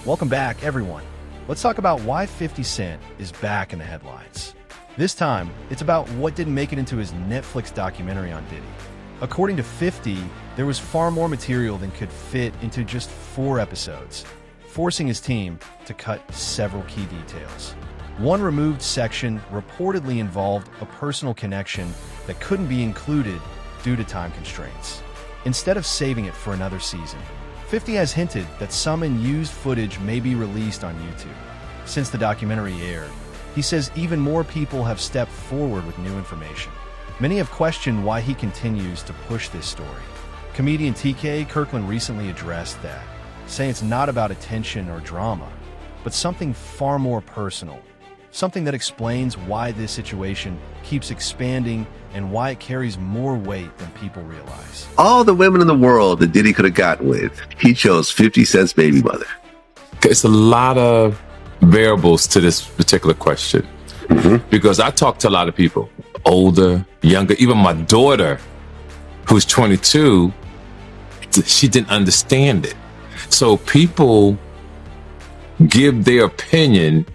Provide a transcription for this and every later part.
Welcome back, everyone. Let's talk about why 50 Cent is back in the headlines. This time, it's about what didn't make it into his Netflix documentary on Diddy. According to 50, there was far more material than could fit into just 4 episodes, forcing his team to cut several key details. One removed section reportedly involved a personal connection that couldn't be included due to time constraints. Instead of saving it for another season, 50 has hinted that some unused footage may be released on YouTube. Since the documentary aired, he says even more people have stepped forward with new information. Many have questioned why he continues to push this story. Comedian TK Kirkland recently addressed that, saying it's not about attention or drama, but something far more personal. Something that explains why this situation keeps expanding and why it carries more weight than people realize. All the women in the world that Diddy could have gotten with, he chose 50 Cent's baby mother. It's a lot of variables to this particular question. Because I talk to a lot of people, older, younger, even my daughter, who's 22, she didn't understand it. So people give their opinion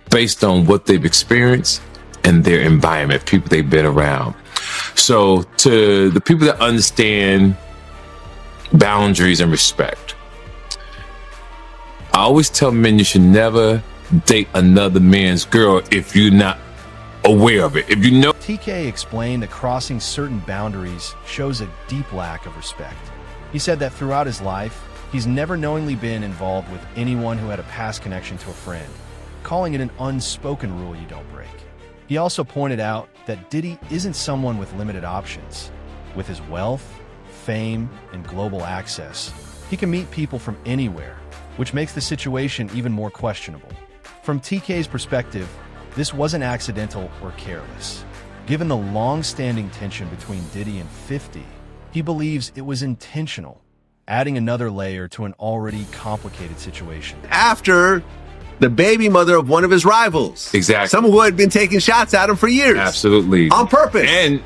based on what they've experienced and their environment, people they've been around. So to the people that understand boundaries and respect, I always tell men you should never date another man's girl if you're not aware of it. If you know. TK explained that crossing certain boundaries shows a deep lack of respect. He said that throughout his life, he's never knowingly been involved with anyone who had a past connection to a friend, calling it an unspoken rule you don't break. He also pointed out that Diddy isn't someone with limited options. With his wealth, fame, and global access, he can meet people from anywhere, which makes the situation even more questionable. From TK's perspective, this wasn't accidental or careless. Given the long-standing tension between Diddy and 50, he believes it was intentional, adding another layer to an already complicated situation. After the baby mother of one of his rivals. Exactly. Someone who had been taking shots at him for years. Absolutely. On purpose. And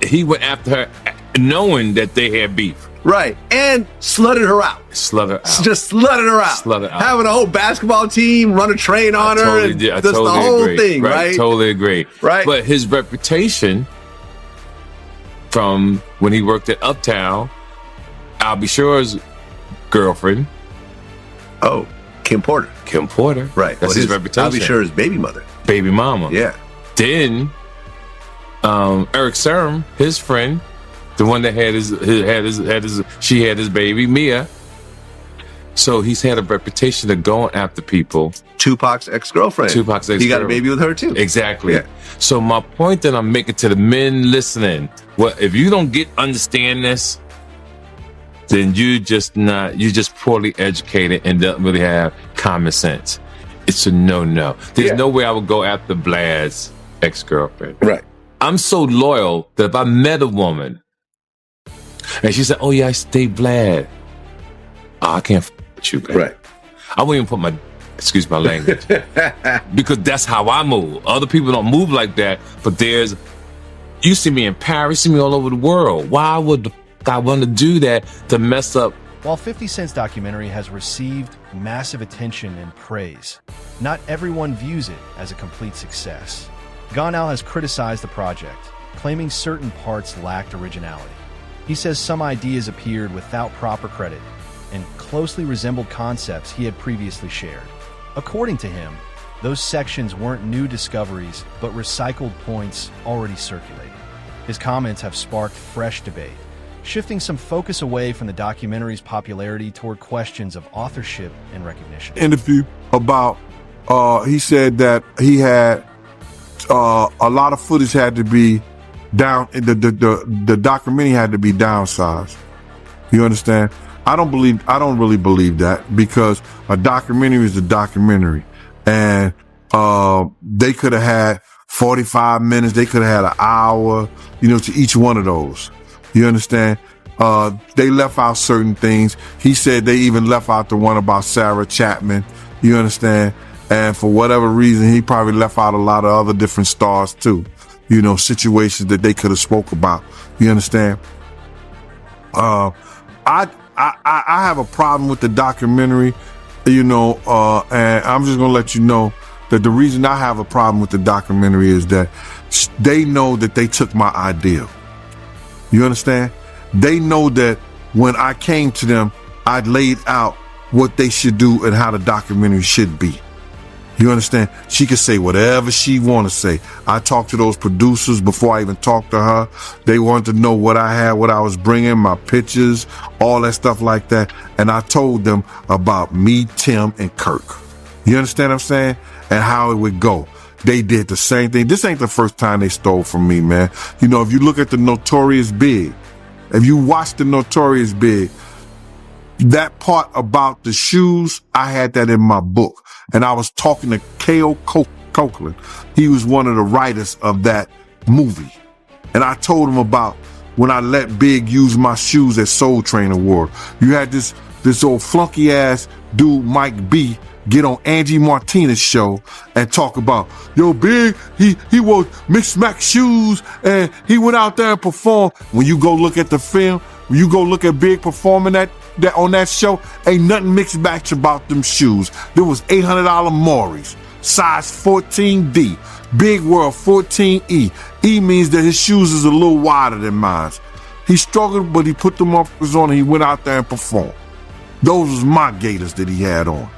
he went after her knowing that they had beef. Right. And slutted her out. Just slutted her out. Having a whole basketball team run a train on her. Totally and did. I just totally the whole agree. thing, right? Totally agree. Right. But his reputation from when he worked at Uptown, I'll be sure's girlfriend. Oh, Kim Porter. Right. That's his reputation. I'll be sure his baby mother. Baby mama. Yeah. Then Eric Serm, his friend, the one that had his baby, Mia. So he's had a reputation of going after people. Tupac's ex-girlfriend. He got a baby with her too. Exactly. Yeah. So my point that I'm making to the men listening, well, if you don't understand this, then you're just poorly educated and don't really have common sense. It's a no. There's no way I would go after Vlad's ex-girlfriend. Right. I'm so loyal that if I met a woman and she said, "Oh yeah, I stay Vlad," I can't f with you, man. Right. I won't even put my, excuse my language, because that's how I move. Other people don't move like that, but you see me in Paris, you see me all over the world. Why would I want to do that to mess up? While 50 Cent's documentary has received massive attention and praise, not everyone views it as a complete success. Gonal has criticized the project, claiming certain parts lacked originality. He says some ideas appeared without proper credit and closely resembled concepts he had previously shared. According to him, those sections weren't new discoveries, but recycled points already circulating. His comments have sparked fresh debate, shifting some focus away from the documentary's popularity toward questions of authorship and recognition. Interview about, he said that he had a lot of footage had to be down, the documentary had to be downsized. You understand? I don't really believe that, because a documentary is a documentary, and they could have had 45 minutes, they could have had an hour, to each one of those. You understand? They left out certain things. He said they even left out the one about Sarah Chapman. You understand? And for whatever reason, he probably left out a lot of other different stars too. Situations that they could have spoke about. You understand? I have a problem with the documentary You know, and I'm just gonna let you know that the reason I have a problem with the documentary is that they know that they took my ideal. You understand? They know that when I came to them, I laid out what they should do and how the documentary should be. You understand? She could say whatever she want to say. I talked to those producers before I even talked to her. They wanted to know what I had, what I was bringing, my pictures, all that stuff like that. And I told them about me, Tim, and Kirk. You understand what I'm saying? And how it would go. They did the same thing. This ain't the first time they stole from me, man. You know, if you look at the Notorious Big, if you watch the Notorious Big, that part about the shoes, I had that in my book. And I was talking to K.O. Copeland. He was one of the writers of that movie. And I told him about when I let Big use my shoes at Soul Train Award. You had this old flunky ass dude, Mike B, get on Angie Martinez's show and talk about, yo, Big, he wore mixed max shoes and he went out there and performed. When you go look at the film, when you go look at Big performing that on that show, ain't nothing mixed match about them shoes. There was $800 Maury's, size 14D. Big World 14E. E means that his shoes is a little wider than mine. He struggled, but he put them on and he went out there and performed. Those was my Gators that he had on.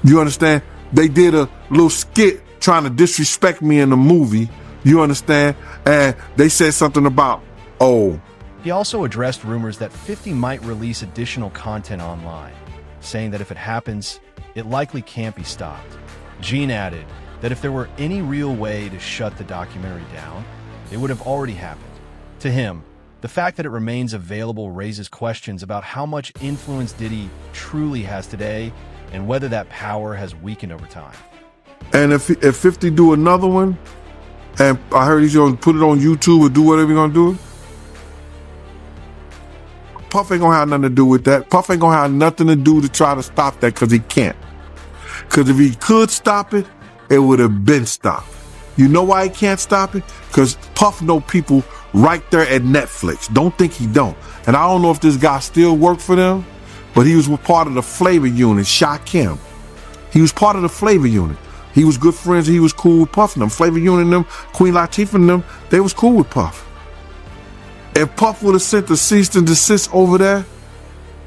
You understand? They did a little skit trying to disrespect me in the movie. You understand? And they said something about, oh. He also addressed rumors that 50 might release additional content online, saying that if it happens, it likely can't be stopped. Gene added that if there were any real way to shut the documentary down, it would have already happened. To him, the fact that it remains available raises questions about how much influence Diddy truly has today and whether that power has weakened over time. And if 50 do another one, and I heard he's going to put it on YouTube or do whatever he's going to do, Puff ain't gonna have nothing to do with that. Puff ain't gonna have nothing to do to try to stop that because he can't. Because if he could stop it, it would have been stopped. You know why he can't stop it? Because Puff know people right there at Netflix. Don't think he don't. And I don't know if this guy still worked for them, but he was part of the flavor unit, Shakim. He was part of the flavor unit. He was good friends. He was cool with Puff and them. Flavor unit and them, Queen Latifah and them, they was cool with Puff. If Puff would have sent the cease and desist over there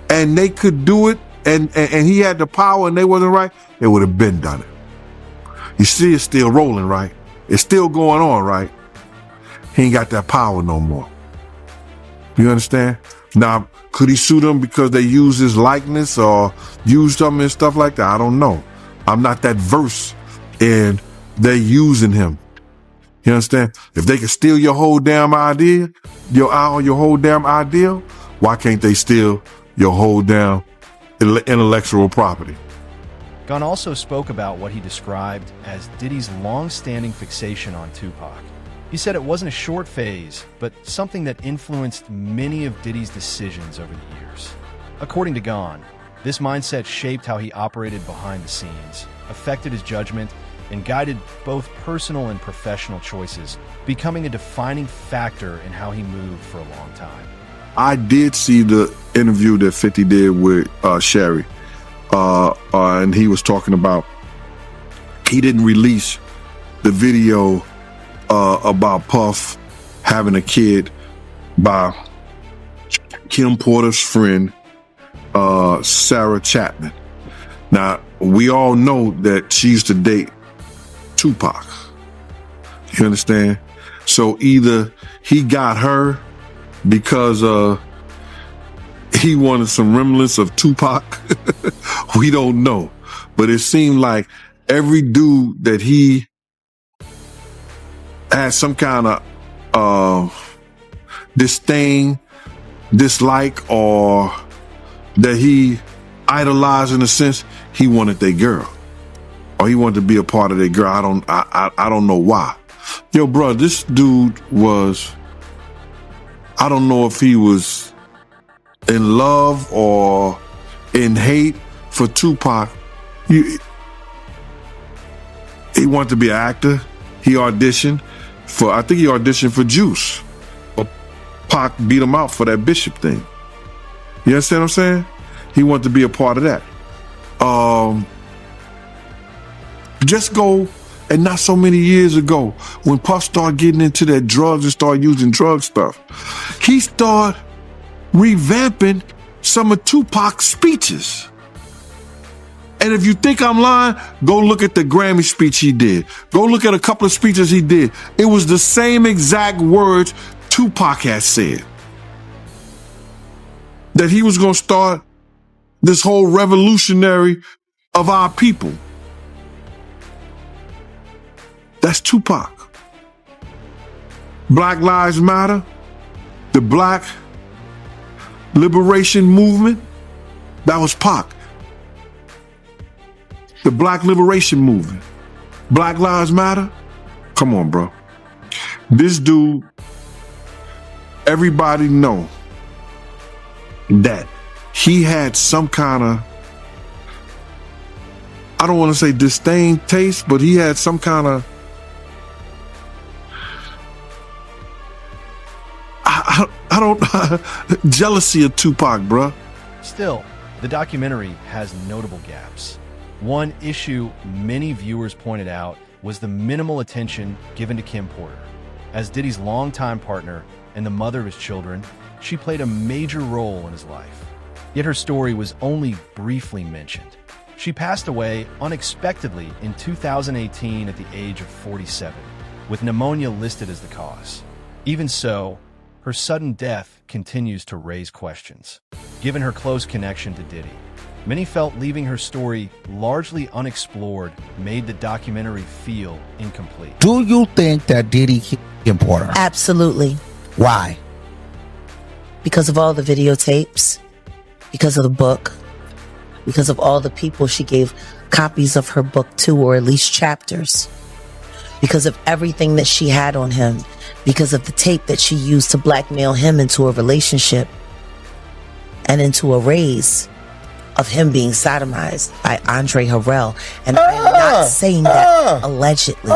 and they could do it and he had the power and they wasn't right, it would have been done it. You see, it's still rolling, right? It's still going on, right? He ain't got that power no more. You understand? Now, could he sue them because they used his likeness or used him and stuff like that? I don't know. I'm not that versed in they using him. You understand? If they can steal your whole damn idea, your whole damn ideal, why can't they steal your whole damn intellectual property? Gunn also spoke about what he described as Diddy's long-standing fixation on Tupac. He said it wasn't a short phase, but something that influenced many of Diddy's decisions over the years. According to Gunn, this mindset shaped how he operated behind the scenes, affected his judgment, and guided both personal and professional choices, becoming a defining factor in how he moved for a long time. I did see the interview that 50 did with Sherry, and he was talking about he didn't release the video about Puff having a kid by Kim Porter's friend, Sarah Chapman. Now, we all know that she used to date Tupac. You understand? So either he got her because he wanted some remnants of Tupac. We don't know. But it seemed like every dude that he had some kind of disdain, dislike, or that he idolized in a sense, he wanted their girl. Or he wanted to be a part of that girl. I don't know why. Yo, bro, this dude was, I don't know if he was in love or in hate for Tupac. He wanted to be an actor. He auditioned for Juice. But Pac beat him out for that Bishop thing. You understand what I'm saying? He wanted to be a part of that. Just go, and not so many years ago, when Puff started getting into that drugs and started using drug stuff, he started revamping some of Tupac's speeches. And if you think I'm lying, go look at the Grammy speech he did. Go look at a couple of speeches he did. It was the same exact words Tupac had said. That he was going to start this whole revolutionary of our people. That's Tupac. Black Lives Matter, the Black Liberation Movement, that was Pac. The Black Liberation Movement. Black Lives Matter? Come on, bro. This dude, everybody know that he had some kind of, I don't want to say disdain taste, but he had some kind of, I don't, jealousy of Tupac, bro. Still, the documentary has notable gaps. One issue many viewers pointed out was the minimal attention given to Kim Porter. As Diddy's longtime partner and the mother of his children, she played a major role in his life. Yet her story was only briefly mentioned. She passed away unexpectedly in 2018 at the age of 47, with pneumonia listed as the cause. Even so, her sudden death continues to raise questions. Given her close connection to Diddy, many felt leaving her story largely unexplored made the documentary feel incomplete. Do you think that Diddy killed Kim Porter? Absolutely. Why? Because of all the videotapes, because of the book, because of all the people she gave copies of her book to, or at least chapters, because of everything that she had on him, because of the tape that she used to blackmail him into a relationship and into a raise of him being sodomized by Andre Harrell. And I am not saying that allegedly,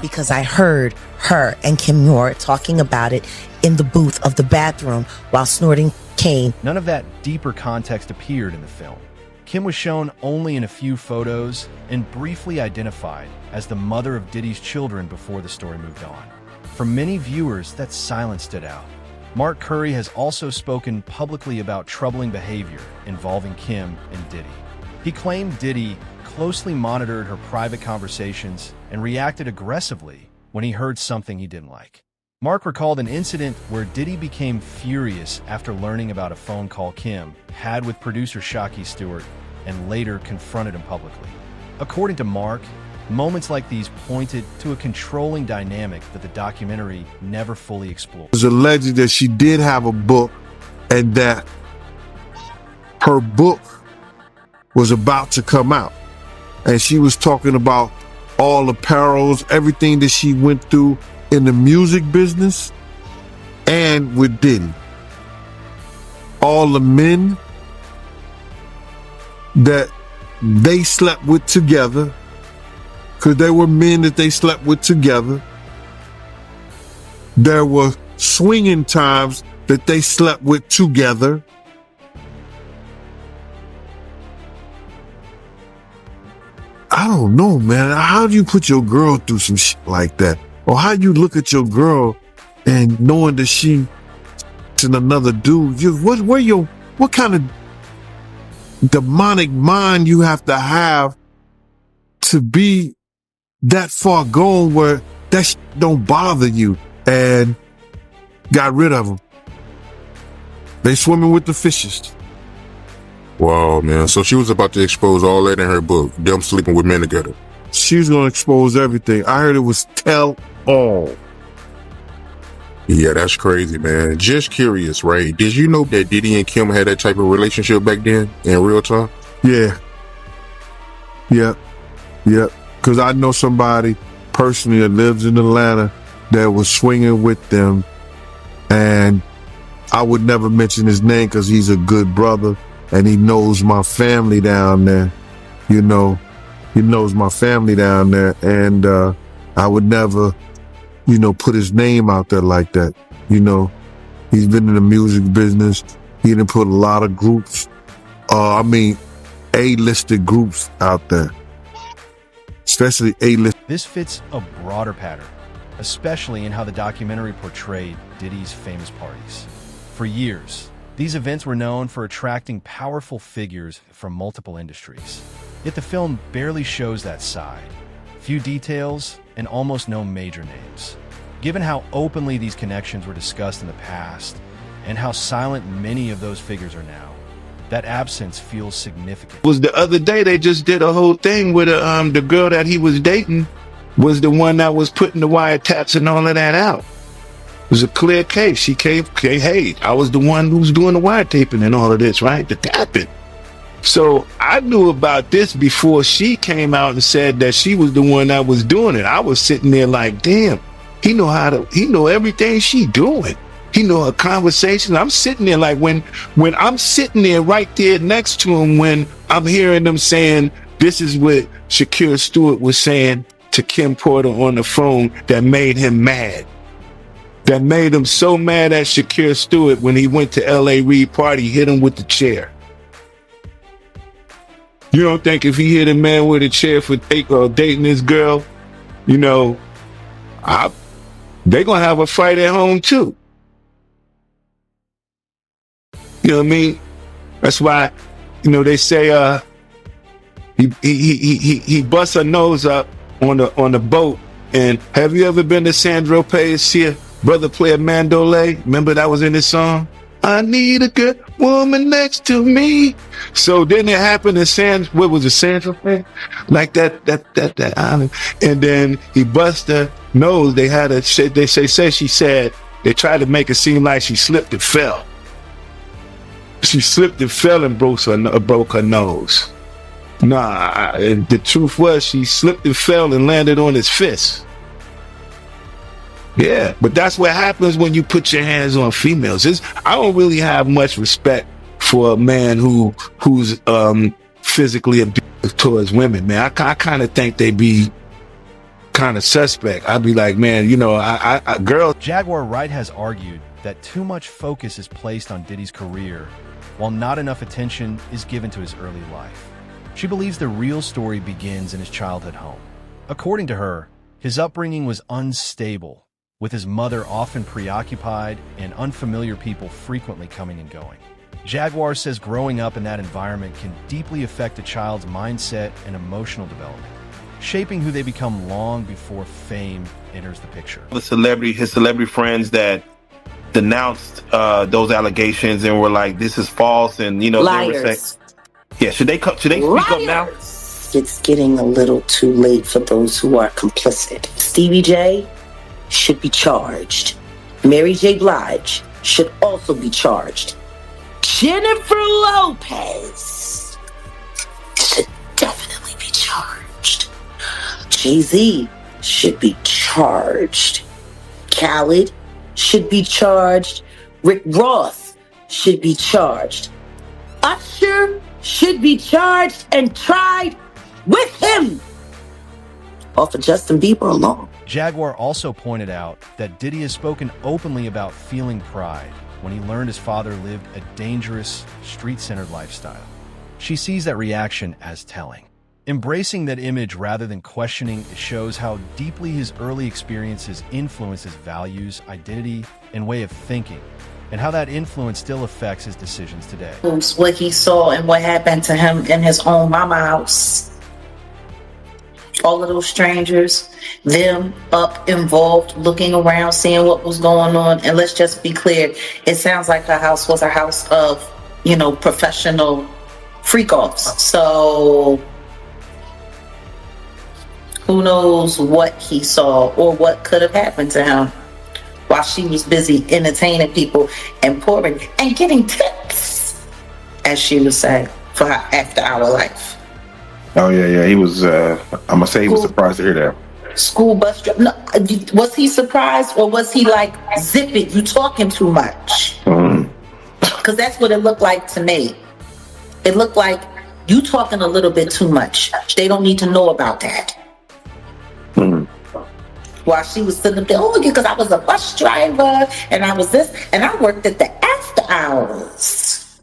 because I heard her and Kim Moore talking about it in the booth of the bathroom while snorting cane. None of that deeper context appeared in the film. Kim was shown only in a few photos and briefly identified as the mother of Diddy's children before the story moved on. For many viewers, that silence stood out. Mark Curry has also spoken publicly about troubling behavior involving Kim and Diddy. He claimed Diddy closely monitored her private conversations and reacted aggressively when he heard something he didn't like. Mark recalled an incident where Diddy became furious after learning about a phone call Kim had with producer Shockey Stewart and later confronted him publicly. According to Mark, moments like these pointed to a controlling dynamic that the documentary never fully explored. It was alleged that she did have a book and that her book was about to come out. And she was talking about all the perils, everything that she went through in the music business and with Diddy. All the men that they slept with together, because there were men that they slept with together. There were swinging times that they slept with together. I don't know, man. How do you put your girl through some shit like that? Or how you look at your girl and knowing that she's another dude? What kind of demonic mind you have to be that far gone where that shit don't bother you? And got rid of them. They swimming with the fishes. Wow, man. So she was about to expose all that in her book, them sleeping with men together. She was going to expose everything. I heard it was tell all. Yeah, that's crazy, man. Just curious, right? Did you know that Diddy and Kim had that type of relationship back then in real time? Yeah. Because I know somebody personally that lives in Atlanta that was swinging with them. And I would never mention his name because he's a good brother and he knows my family down there. You know, he knows my family down there. And I would never, put his name out there like that. He's been in the music business. He done put a lot of groups. A-listed groups out there, especially A-list. This fits a broader pattern, especially in how the documentary portrayed Diddy's famous parties. For years, these events were known for attracting powerful figures from multiple industries. Yet the film barely shows that side. Few details and almost no major names. Given how openly these connections were discussed in the past and how silent many of those figures are now, that absence feels significant. Was the other day they just did a whole thing with the girl that he was dating was the one that was putting the wiretaps and all of that out. It was a clear case. She came, hey, I was the one who was doing the wiretaping and all of this, right? The tapping. So I knew about this before she came out and said that she was the one that was doing it. I was sitting there like, damn, he know everything she doing. He know her conversation. I'm sitting there like when I'm sitting there right there next to him, when I'm hearing them saying, this is what Shakira Stewart was saying to Kim Porter on the phone that made him mad. That made him so mad at Shakira Stewart when he went to L.A. Reid party, hit him with the chair. You don't think if he hit a man with a chair for dating this girl, you know, they gonna have a fight at home too. You know what I mean? That's why, you know, they say he busts her nose up on the boat. And have you ever been to Sandro Pay's here? Brother play a mandolay. Remember that was in his song? I need a good woman next to me. So then it happened in what was it, Sandro Pay? Like that island. And then he bust her nose. They tried to make it seem like she slipped and fell. She slipped and fell and broke her nose. Nah, the truth was she slipped and fell and landed on his fist. Yeah, but that's what happens when you put your hands on females. I don't really have much respect for a man who's physically abusive towards women, man. I kind of think they be kind of suspect. I'd be like, man, you know, girls. Jaguar Wright has argued that too much focus is placed on Diddy's career, while not enough attention is given to his early life. She believes the real story begins in his childhood home. According to her, his upbringing was unstable, with his mother often preoccupied and unfamiliar people frequently coming and going. Jaguar says growing up in that environment can deeply affect a child's mindset and emotional development, shaping who they become long before fame enters the picture. His celebrity friends that denounced those allegations and were like, "This is false," and you know, liars. They were saying, "Yeah, should they speak up now?" It's getting a little too late for those who are complicit. Stevie J should be charged. Mary J. Blige should also be charged. Jennifer Lopez should definitely be charged. Jay-Z should be charged. Khaled should be charged. Rick Ross should be charged. Usher should be charged and tried with him. Or for Justin Bieber alone. Jaguar also pointed out that Diddy has spoken openly about feeling pride when he learned his father lived a dangerous, street-centered lifestyle. She sees that reaction as telling. Embracing that image rather than questioning it shows how deeply his early experiences influence his values, identity, and way of thinking, and how that influence still affects his decisions today. What he saw and what happened to him in his own mama house. All of those strangers, them up involved, looking around, seeing what was going on. And let's just be clear, it sounds like her house was a house of, you know, professional freak-offs. So who knows what he saw or what could have happened to him while she was busy entertaining people and pouring and getting tips, as she would say, for her after-hour life. Oh yeah. He was. I'm gonna say he was surprised to hear that. School bus driver. No, was he surprised or was he like, "Zip it, you talking too much"? Because that's what it looked like to me. It looked like you talking a little bit too much. They don't need to know about that. While she was sitting there, oh, because I was a bus driver and I was this and I worked at the after hours.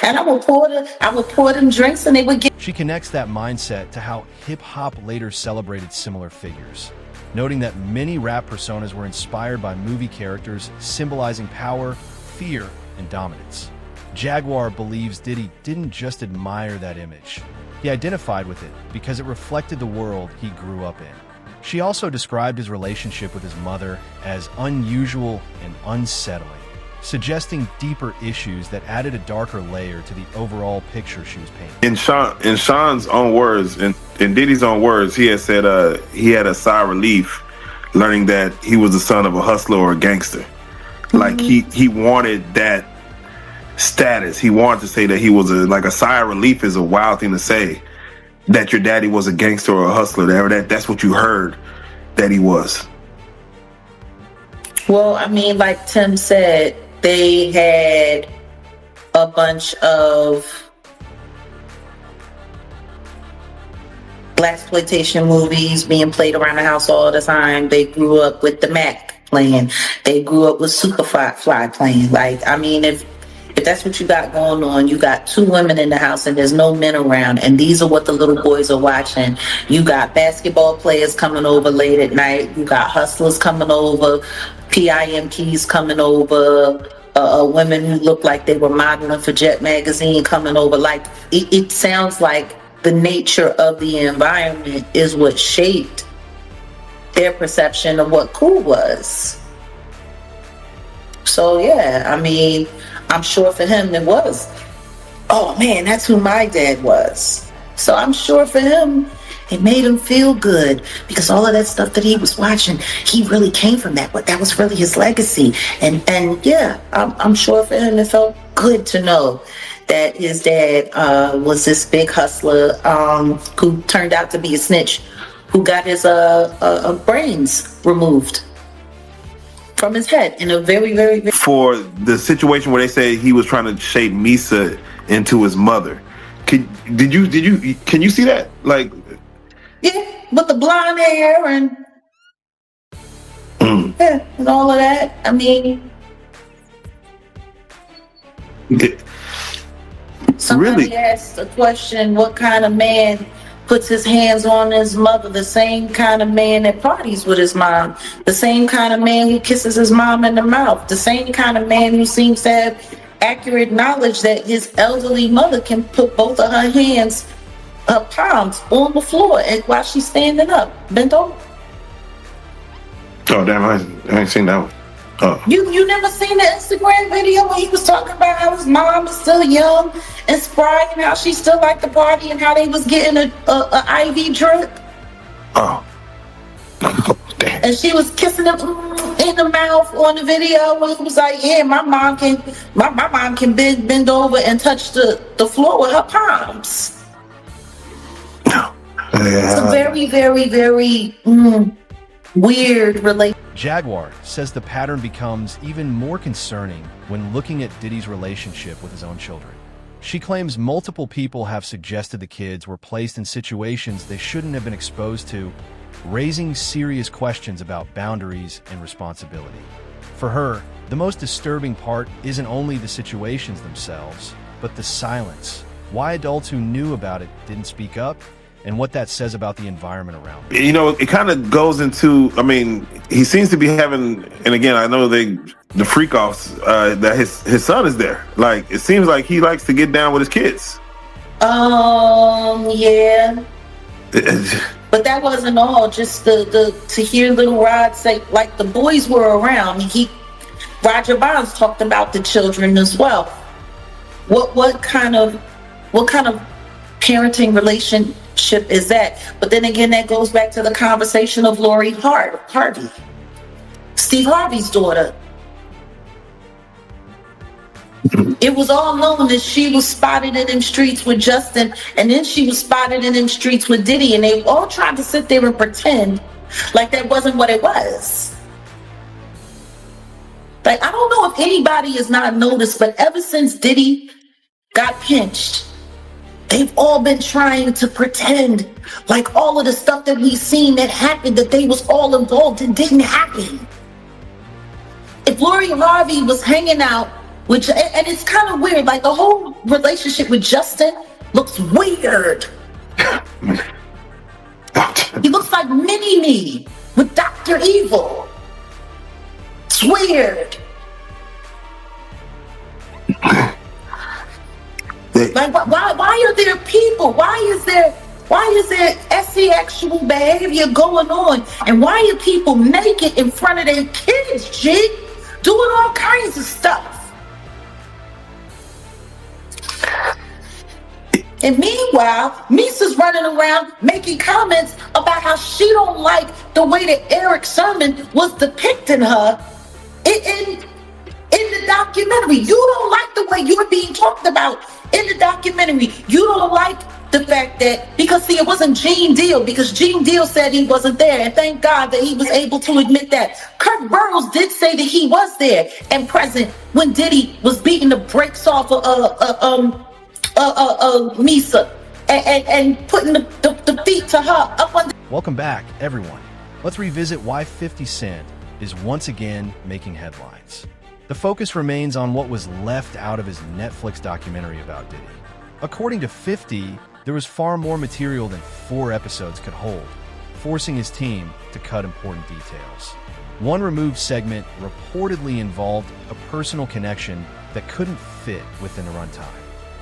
And I would pour them drinks and they would get. She connects that mindset to how hip-hop later celebrated similar figures, noting that many rap personas were inspired by movie characters symbolizing power, fear, and dominance. Jaguar believes Diddy didn't just admire that image. He identified with it because it reflected the world he grew up in. She also described his relationship with his mother as unusual and unsettling, suggesting deeper issues that added a darker layer to the overall picture she was painting. In Sean's own words, in Diddy's own words, he had said he had a sigh of relief learning that he was the son of a hustler or a gangster. Like he wanted that status. He wanted to say that he was a sigh of relief is a wild thing to say. That your daddy was a gangster or a hustler. That's what you heard that he was. Well, I mean, like Tim said, they had a bunch of blaxploitation movies being played around the house all the time. They grew up with the Mac playing. They grew up with Superfly playing. Like, I mean, if that's what you got going on, you got two women in the house and there's no men around, and these are what the little boys are watching. You got basketball players coming over late at night. You got hustlers coming over, PIMPs coming over, women who look like they were modeling for Jet Magazine coming over. Like, it sounds like the nature of the environment is what shaped their perception of what cool was. So, yeah, I mean, I'm sure for him it was, oh man, that's who my dad was. So I'm sure for him, it made him feel good because all of that stuff that he was watching, he really came from that. But that was really his legacy. And yeah, I'm sure for him it felt good to know that his dad was this big hustler who turned out to be a snitch, who got his brains removed from his head in a very, very, very... For the situation where they say he was trying to shape Misa into his mother, can you see that? Like, yeah, with the blonde hair and yeah, and all of that. I mean, somebody really asked a question: what kind of man puts his hands on his mother? The same kind of man that parties with his mom, the same kind of man who kisses his mom in the mouth, the same kind of man who seems to have accurate knowledge that his elderly mother can put both of her hands, her palms, on the floor and while she's standing up, bent over. Oh damn, I ain't seen that one. Oh. You never seen the Instagram video where he was talking about how his mom was still young and spry and how she still liked to party and how they was getting a IV drip? Oh. Damn. And she was kissing him in the mouth on the video. And he was like, yeah, my mom can bend over and touch the floor with her palms. No. It's a very, very, very weird relationship. Jaguar says the pattern becomes even more concerning when looking at Diddy's relationship with his own children. She claims multiple people have suggested the kids were placed in situations they shouldn't have been exposed to, raising serious questions about boundaries and responsibility. For her, the most disturbing part isn't only the situations themselves, but the silence. Why adults who knew about it didn't speak up, and what that says about the environment around them. You know, it kind of goes into, I mean, he seems to be having, and again, I know the freak offs, that his son is there. Like, it seems like he likes to get down with his kids. Yeah. But that wasn't all. Just to hear Little Rod say, like, the boys were around. Roger Bonds talked about the children as well. What kind of parenting relationship is that? But then again, that goes back to the conversation of Lori Harvey, Steve Harvey's daughter. It was all known that she was spotted in them streets with Justin, and then she was spotted in them streets with Diddy, and they all tried to sit there and pretend like that wasn't what it was. Like, I don't know if anybody has not noticed, but ever since Diddy got pinched, they've all been trying to pretend like all of the stuff that we've seen that happened, that they was all involved in, didn't happen. If Lori Harvey was hanging out which and it's kind of weird. Like the whole relationship with Justin looks weird. He looks like Mini-Me with Dr. Evil. It's weird. Like, why are there people? Why is there sexual behavior going on? And why are people naked in front of their kids, G? Doing all kinds of stuff. And meanwhile, Misa's running around making comments about how she don't like the way that Eric Sermon was depicting her in the documentary. You don't like the way you're being talked about in the documentary. You don't like the fact that, because see, it wasn't Gene Deal, because Gene Deal said he wasn't there, and thank God that he was able to admit that. Kurt Burrows did say that he was there and present when Diddy was beating the brakes off of Misa and putting the feet to her up under. Welcome back, everyone. Let's revisit why 50 Cent is once again making headlines. The focus remains on what was left out of his Netflix documentary about Diddy. According to 50, there was far more material than 4 episodes could hold, forcing his team to cut important details. One removed segment reportedly involved a personal connection that couldn't fit within the runtime.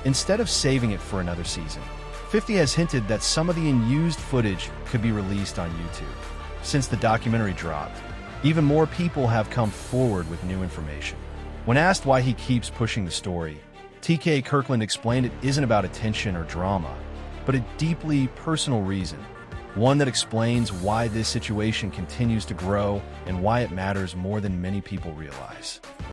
Instead of saving it for another season, 50 has hinted that some of the unused footage could be released on YouTube. Since the documentary dropped, even more people have come forward with new information. When asked why he keeps pushing the story, TK Kirkland explained it isn't about attention or drama, but a deeply personal reason, one that explains why this situation continues to grow and why it matters more than many people realize.